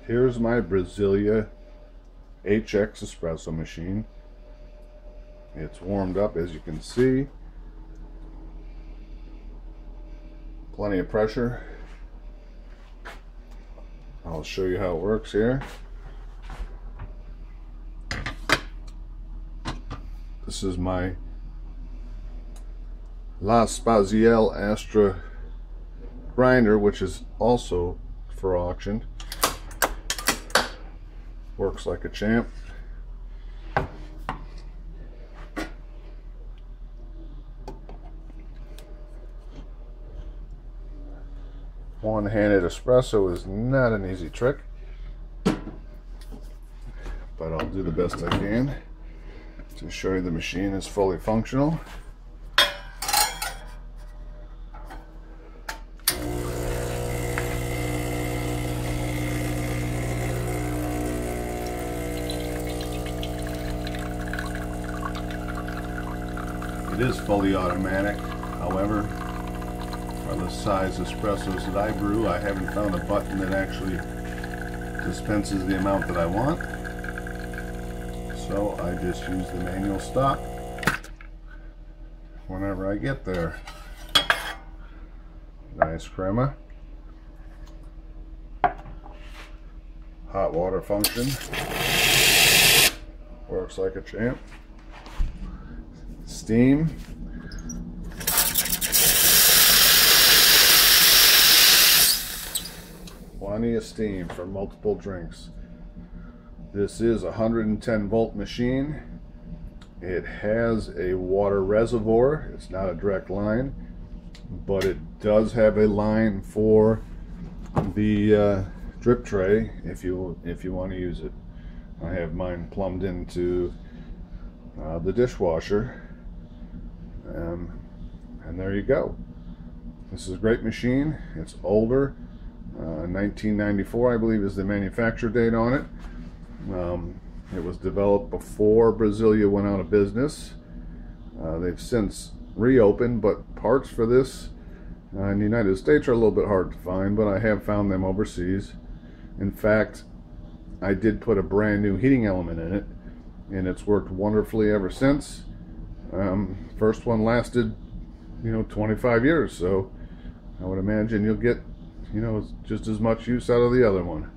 Here's my Brasilia HX espresso machine. It's warmed up, as you can see. Plenty of pressure. I'll show you how it works here. This is my La Spaziel Astra grinder, which is also for auction. Works like a champ. One-handed espresso is not an easy trick, but I'll do the best I can to show you the machine is fully functional. It is fully automatic, however, for the size espressos that I brew, I haven't found a button that actually dispenses the amount that I want. So I just use the manual stop whenever I get there. Nice crema. Hot water function. Works like a champ. Steam. Plenty of steam for multiple drinks. This is a 110 volt machine. It has a water reservoir. It's not a direct line, but it does have a line for the drip tray if you want to use it. I have mine plumbed into the dishwasher. And there you go. This is a great machine. It's older. 1994, I believe, is the manufacture date on it. It was developed before Brasilia went out of business. They've since reopened, but parts for this in the United States are a little bit hard to find, but I have found them overseas. In fact, I did put a brand new heating element in it, and it's worked wonderfully ever since. First one lasted, 25 years, so I would imagine you'll get, just as much use out of the other one.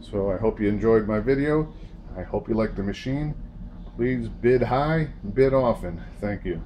So I hope you enjoyed my video. I hope you like the machine. Please bid high, bid often. Thank you.